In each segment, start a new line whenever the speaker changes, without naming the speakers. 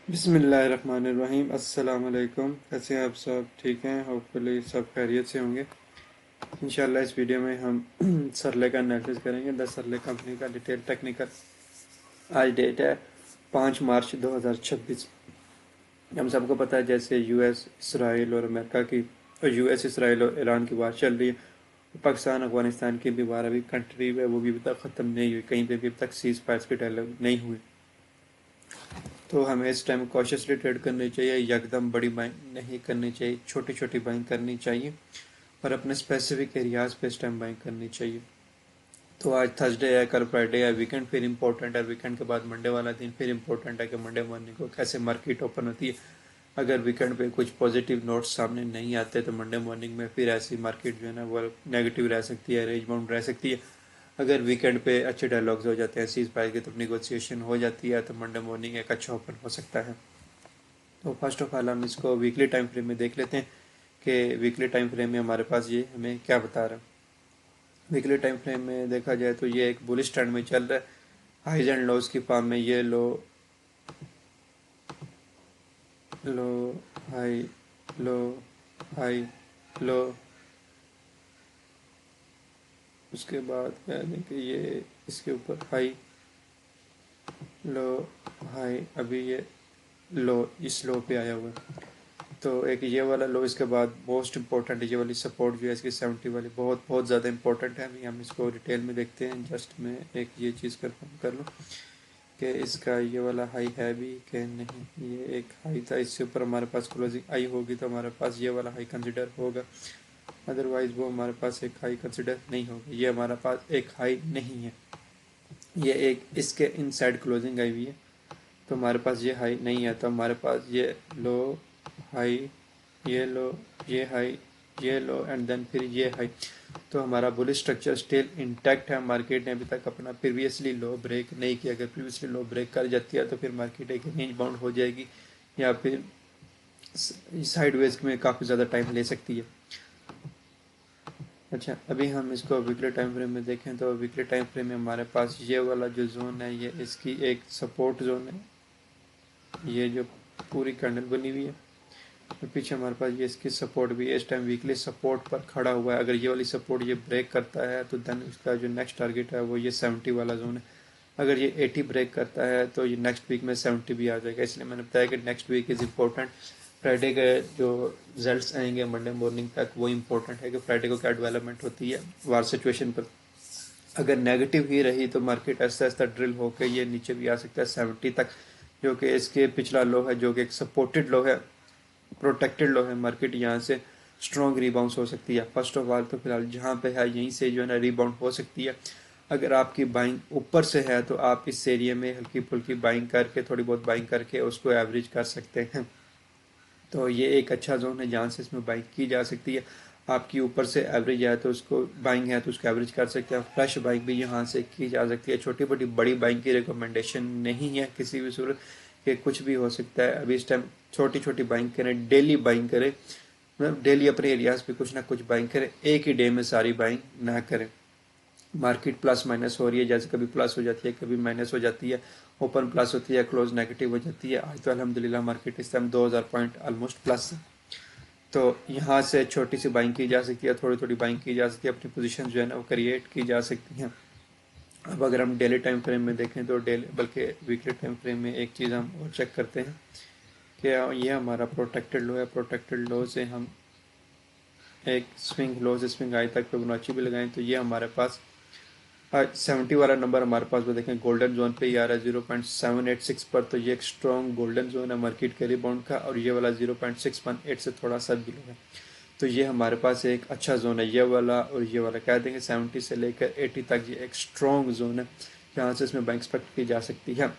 बिस्मिल्लाहिर्रहमानिर्रहीम। अस्सलाम वालेकुम। कैसे हैं आप सब? ठीक हैं? होपफुली सब खैरियत से होंगे। इंशाल्लाह इस वीडियो में हम सरले का एनालिसिस करेंगे। द सरले कंपनी का डिटेल टेक्निकल। आज डेट है 5 मार्च 2026। हम सबको पता है जैसे यूएस इसराइल और अमेरिका की और यूएस इसराइल और ईरान की वार चल रही है। पाकिस्तान अफगानिस्तान की भी वार अभी कंट्री है, वो भी अभी तक ख़त्म नहीं हुई। कहीं पे भी अभी तक सीज फायर के डायलॉग नहीं हुए। तो हमें इस टाइम कॉशियसली ट्रेड करनी चाहिए। यकदम बड़ी बाइंग नहीं करनी चाहिए, छोटी छोटी बाइंग करनी चाहिए और अपने स्पेसिफिक एरियाज पे इस टाइम बाइंग करनी चाहिए। तो आज थर्सडे है, कल फ्राइडे है, वीकेंड फिर इंपॉर्टेंट है। वीकेंड के बाद मंडे वाला दिन फिर इंपॉर्टेंट है कि मंडे मॉर्निंग को कैसे मार्केट ओपन होती है। अगर वीकेंड पे कुछ पॉजिटिव नोट्स सामने नहीं आते तो मंडे मॉर्निंग में फिर ऐसी मार्केट जो है ना वो नेगेटिव रह सकती है, रेंज बाउंड रह सकती है। अगर वीकेंड पे अच्छे डायलॉग्स हो जाते हैं, सीज फायर की तो निगोशिएशन हो जाती है, तो मंडे मॉर्निंग एक अच्छा ओपन हो सकता है। तो फर्स्ट ऑफ ऑल हम इसको वीकली टाइम फ्रेम में देख लेते हैं कि वीकली टाइम फ्रेम में हमारे पास ये हमें क्या बता रहा है। वीकली टाइम फ्रेम में देखा जाए तो ये एक बुलिश ट्रेंड में चल रहा है। हाइज एंड लोज की फॉर्म में ये लो, लो, हाई, लो, हाई, लो, उसके बाद यानी कि ये इसके ऊपर हाई, लो, हाई, अभी ये लो इस लो पे आया हुआ है। तो एक ये वाला लो, इसके बाद मोस्ट इंपॉर्टेंट ये वाली सपोर्ट जो है इसकी 70 वाली बहुत बहुत ज़्यादा इंपॉर्टेंट है। अभी हम इसको डिटेल में देखते हैं। जस्ट मैं एक ये चीज़ कंफर्म कर लूँ कि इसका ये वाला हाई है भी कि नहीं। ये एक हाई था, इससे ऊपर हमारे पास क्लोजिंग आई होगी तो हमारे पास ये वाला हाई कंसिडर होगा, अदरवाइज वो हमारे पास एक हाई कंसिडर नहीं होगा। ये हमारे पास एक हाई नहीं है, ये एक इसके इनसाइड क्लोजिंग आई हुई है, तो हमारे पास ये हाई नहीं है। तो हमारे पास ये लो, हाई, ये लो, ये हाई, ये लो एंड देन फिर ये हाई। तो हमारा बुलिश स्ट्रक्चर स्टिल इंटैक्ट है। मार्केट ने अभी तक अपना प्रीवियसली लो ब्रेक नहीं किया। अगर प्रीवियसली लो ब्रेक कर जाती है तो फिर मार्केट एक रेंज बाउंड हो जाएगी या फिर साइडवेज में काफ़ी ज़्यादा टाइम ले सकती है। अच्छा, अभी हम इसको वीकली टाइम फ्रेम में देखें तो वीकली टाइम फ्रेम में हमारे पास ये वाला जो जोन है ये इसकी एक सपोर्ट जोन है। ये जो पूरी कैंडल बनी हुई है तो पीछे हमारे पास ये इसकी सपोर्ट भी है। इस टाइम वीकली सपोर्ट पर खड़ा हुआ है। अगर ये वाली सपोर्ट ये ब्रेक करता है तो देन इसका जो नेक्स्ट टारगेट है वो ये 70 वाला जोन है। अगर ये 80 ब्रेक करता है तो ये नेक्स्ट वीक में 70 भी आ जाएगा। इसलिए मैंने बताया कि next week is important. Friday के जो रिजल्ट्स आएंगे मंडे मॉर्निंग तक वो इम्पोर्टेंट है कि फ्राइडे को क्या डेवलपमेंट होती है वार सिचुएशन पर। अगर नेगेटिव ही रही तो मार्केट ऐसा ऐसा ड्रिल होकर ये नीचे भी आ सकता है 70 तक, जो कि इसके पिछला लो है, जो कि एक सपोर्टेड लो है, प्रोटेक्टेड लो है। मार्केट यहाँ से स्ट्रॉन्ग रीबाउंड हो सकती है। फर्स्ट ऑफ ऑल तो फिलहाल जहाँ पे है यहीं से जो है ना रीबाउंड हो सकती है। अगर आपकी बाइंग ऊपर से है तो आप इस एरिया में हल्की फुल्की बाइंग करके, थोड़ी बहुत बाइंग करके उसको एवरेज कर सकते हैं। तो ये एक अच्छा जोन है जहाँ से इसमें बाइंग की जा सकती है। आपकी ऊपर से एवरेज है तो उसको बाइंग है तो उसको एवरेज कर सकते हैं। फ्रेश बाइंग भी यहाँ से की जा सकती है। छोटी बड़ी बड़ी बाइंग की रिकमेंडेशन नहीं है किसी भी सूरत के, कुछ भी हो सकता है। अभी इस टाइम छोटी छोटी बाइंग करें, डेली बाइंग करें, मतलब डेली अपने एरियाज पे कुछ ना कुछ बाइंग करें। एक ही डे में सारी बाइंग ना करें। मार्केट प्लस माइनस हो रही है, जैसे कभी प्लस हो जाती है कभी माइनस हो जाती है, ओपन प्लस होती है क्लोज नेगेटिव हो जाती है। आज तो अल्हम्दुलिल्लाह मार्केट इस टाइम 2000 पॉइंट ऑलमोस्ट प्लस है। तो यहाँ से छोटी सी बाइंग की जा सकती है, थोड़ी थोड़ी बाइंग की जा सकती है, अपनी पोजीशन जो है ना वो क्रिएट की जा सकती हैं। अब अगर हम डेली टाइम फ्रेम में देखें तो डेली बल्कि वीकली टाइम फ्रेम में एक चीज़ हम और चेक करते हैं कि ये हमारा प्रोटेक्टेड लो है। प्रोटेक्टेड लो से हम एक स्विंग लो से स्विंग हाई तक फिबोनाची भी लगाएं तो ये हमारे पास 70 वाला नंबर हमारे पास वो देखें गोल्डन जोन पे ही आ रहा है 0.786 पर। तो ये एक स्ट्रॉन्ग गोल्डन जोन है मार्केट के रिबाउंड का। और ये वाला 0.618 से थोड़ा सा बिलो है। तो ये हमारे पास एक अच्छा जोन है ये वाला। और ये वाला कह देंगे 70 से लेकर 80 तक ये एक स्ट्रॉन्ग जोन है जहाँ से इसमें बाइंग एक्सपेक्ट की जा सकती है।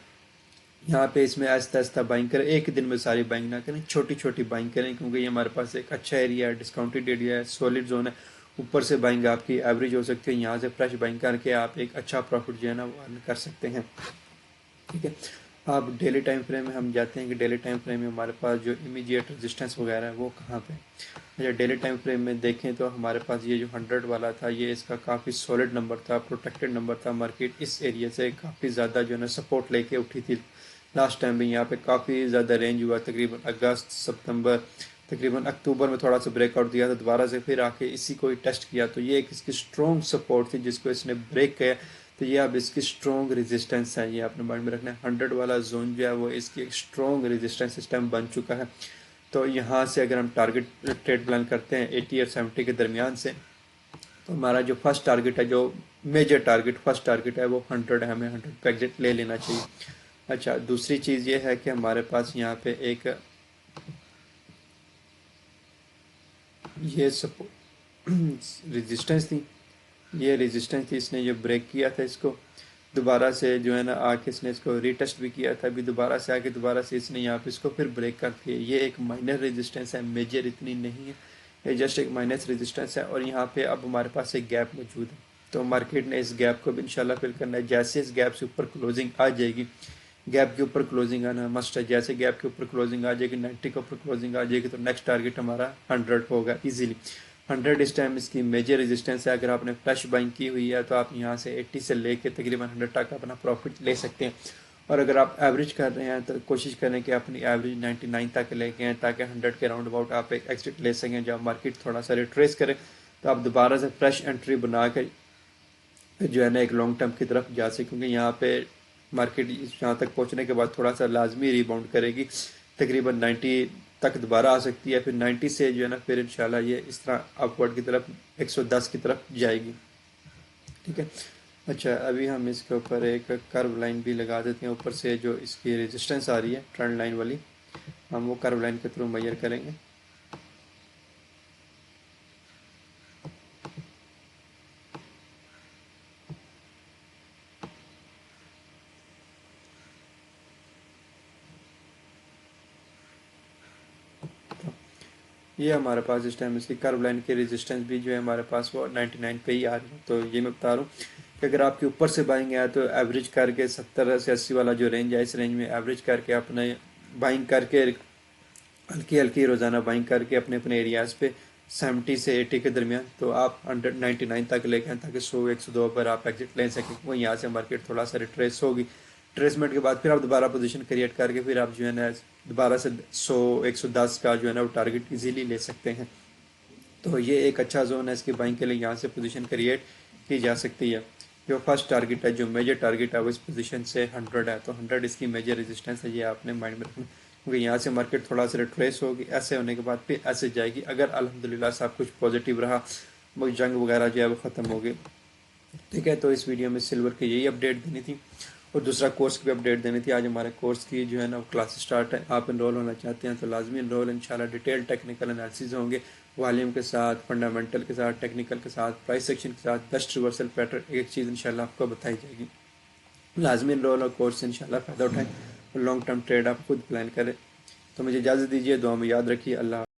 यहाँ पे इसमें आहिस्ता आहिस्ता बाइंग करें, एक दिन में सारी बाइंग ना करें, छोटी छोटी बाइंग करें, क्योंकि ये हमारे पास एक अच्छा एरिया है, डिस्काउंटेड एरिया है, सॉलिड जोन है। ऊपर से बाइंग आपकी एवरेज हो सकती है, यहाँ से फ्रेश बाइंग करके आप एक अच्छा प्रॉफिट जो है ना वो अर्न कर सकते हैं। ठीक है, अब डेली टाइम फ्रेम में हम जाते हैं कि डेली टाइम फ्रेम में हमारे पास जो इमीडिएट रेजिस्टेंस वगैरह है वो कहाँ पे। अच्छा, डेली टाइम फ्रेम में देखें तो हमारे पास ये जो 100 वाला था ये इसका काफ़ी सॉलिड नंबर था, प्रोटेक्टेड नंबर था। मार्केट इस एरिया से काफ़ी ज़्यादा जो है ना सपोर्ट लेके उठी थी लास्ट टाइम भी यहाँ पे काफ़ी ज़्यादा रेंज हुआ, तकरीबन अगस्त सितंबर, तकरीबन अक्टूबर में थोड़ा सा ब्रेकआउट दिया था, दोबारा से फिर आके इसी को ही टेस्ट किया। तो ये एक इसकी स्ट्रॉन्ग सपोर्ट थी जिसको इसने ब्रेक किया। तो ये अब इसकी स्ट्रॉन्ग रेजिस्टेंस है, ये अपने माइंड में रखना है। 100 वाला जोन जो है वो इसकी एक स्ट्रॉन्ग रेजिस्टेंस सिस्टम बन चुका है। तो यहाँ से अगर हम टारगेट ट्रेड प्लान करते हैं 80 और 70 के दरमियान से, तो हमारा जो फर्स्ट टारगेट है, जो मेजर टारगेट फर्स्ट टारगेट है, वो 100 है, हमें 100 पे एग्जिट ले लेना चाहिए। अच्छा, दूसरी चीज़ ये है कि हमारे पास यहाँ पे एक ये सपोर्ट रेजिस्टेंस थी, ये रेजिस्टेंस थी, इसने जो ब्रेक किया था इसको दोबारा से जो है ना आके इसने इसको रीटेस्ट भी किया था, अभी दोबारा से आके दोबारा से इसने यहाँ पे इसको फिर ब्रेक कर दिया। ये एक माइनर रेजिस्टेंस है, मेजर इतनी नहीं है, ये जस्ट एक माइनस रेजिस्टेंस है। और यहाँ पे अब हमारे पास एक गैप मौजूद है, तो मार्केट ने इस गैप को भी इंशाल्लाह फिल करना है। जैसे इस गैप से ऊपर क्लोजिंग आ जाएगी, गैप के ऊपर क्लोजिंग आना मस्ट है, जैसे गैप के ऊपर क्लोजिंग आ जाएगी, 90 के ऊपर क्लोजिंग आ जाएगी, तो नेक्स्ट टारगेट हमारा 100 होगा इजीली। 100 इस टाइम इसकी मेजर रेजिस्टेंस है। अगर आपने फ्लैश बाइंग की हुई है तो आप यहाँ से 80 से लेके तकरीबन 100 तक अपना प्रॉफिट ले सकते हैं। और अगर आप एवरेज कर रहे हैं तो कोशिश करें कि अपनी एवरेज 99 तक लेके आएँ, ताकि 100 के राउंड अबाउट आप एक एग्जिट ले सकें। जब मार्केट थोड़ा सा रिट्रेस करें तो आप दोबारा से फ्रेश एंट्री बना कर जो है ना एक लॉन्ग टर्म की तरफ जा सकें, क्योंकि यहाँ पे मार्केट यहाँ तक पहुँचने के बाद थोड़ा सा लाजमी रिबाउंड करेगी, तकरीबन 90 तक दोबारा आ सकती है, फिर 90 से जो है ना फिर इंशाल्लाह ये इस तरह अपवर्ड की तरफ 110 की तरफ जाएगी। ठीक है। अच्छा, अभी हम इसके ऊपर एक कर्व लाइन भी लगा देते हैं, ऊपर से जो इसकी रेजिस्टेंस आ रही है ट्रेंड लाइन वाली, हम वो कर्व लाइन के थ्रू मेजर करेंगे। ये हमारे पास इस टाइम इसकी कर्व लाइन की रेजिस्टेंस भी जो है हमारे पास वो 99 पे ही आ रही है। तो ये मैं बता रहा हूँ कि अगर आपके ऊपर से बाइंग है तो एवरेज करके 70 से 80 वाला जो रेंज है, इस रेंज में एवरेज करके अपने बाइंग करके हल्की हल्की रोज़ाना बाइंग करके अपने अपने एरियाज़ पे 70 से 80 के दरमियान, तो आप 199 तक लेके आएं, ताकि 100 102 पर आप एग्जिट ले सकें। वो यहाँ से मार्केट थोड़ा सा रिट्रेस होगी, ट्रेसमेंट के बाद फिर आप दोबारा पोजीशन क्रिएट करके फिर आप जो है ना दोबारा से 100 110 का जो है ना वो टारगेट इजीली ले सकते हैं। तो ये एक अच्छा जोन है इसकी बाइंग के लिए, यहाँ से पोजीशन क्रिएट की जा सकती है। जो फर्स्ट टारगेट है, जो मेजर टारगेट है, वो इस पोजीशन से 100 है, तो 100 इसकी मेजर रेजिस्टेंस है, ये आपने माइंड में रखना, क्योंकि यहाँ से मार्केट थोड़ा सा रिट्रेस होगी, ऐसे होने के बाद फिर ऐसे जाएगी। अगर अल्हम्दुलिल्लाह सब कुछ पॉजिटिव रहा, वो जंग वगैरह जो है वो ख़त्म हो गई। ठीक है, तो इस वीडियो में सिल्वर की यही अपडेट देनी थी, और दूसरा कोर्स की भी अपडेट देनी थी। आज हमारे कोर्स की जो है ना क्लास स्टार्ट है, आप इनरोल होना चाहते हैं तो लाजमी इनरोल, इंशाल्लाह डिटेल टेक्निकल एनालिसिस होंगे, वॉल्यूम के साथ, फंडामेंटल के साथ, टेक्निकल के साथ, प्राइस सेक्शन के साथ, बेस्ट रिवर्सल पैटर्न, एक चीज़ इंशाल्लाह आपको बताई जाएगी। लाजमी इनरोल और कोर्स से इंशाल्लाह फ़ायदा उठाएं और लॉन्ग टर्म ट्रेड आप खुद प्लान करें। तो मुझे इजाज़त दीजिए, दुआ में याद रखिए। अल्लाह।